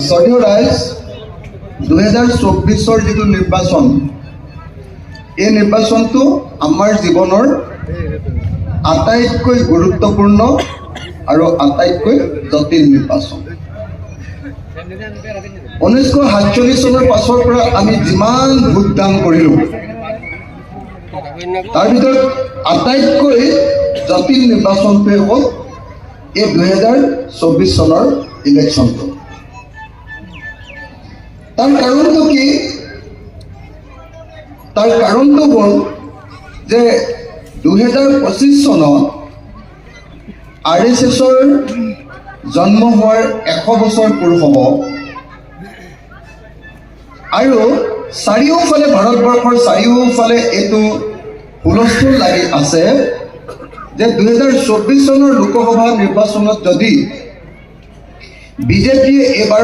যদিও ৰাইজ 2024 যিটো নিৰ্বাচন, এই নিৰ্বাচনটো আমাৰ জীৱনৰ আটাইতকৈ গুৰুত্বপূৰ্ণ আৰু আটাইতকৈ জটিল নিৰ্বাচন। 1947 চনৰ পাছৰ পৰা আমি যিমান ভোটদান কৰিলোঁ, তাৰ ভিতৰত আটাইতকৈ জটিল নিৰ্বাচনটোৱে হ'ল এই 2024 চনৰ ইলেকশ্যনটো। তাৰ কাৰণটো কি? তাৰ কাৰণটো হ'ল যে 2025 চনত RSSৰ জন্ম হোৱাৰ 100 বছৰ পূৰ হ'ব আৰু চাৰিওফালে ভাৰতবৰ্ষৰ চাৰিওফালে এইটো হুলস্থুল লাগি আছে যে 2024 চনৰ লোকসভা নিৰ্বাচনত যদি বিজেপিয়ে এইবাৰ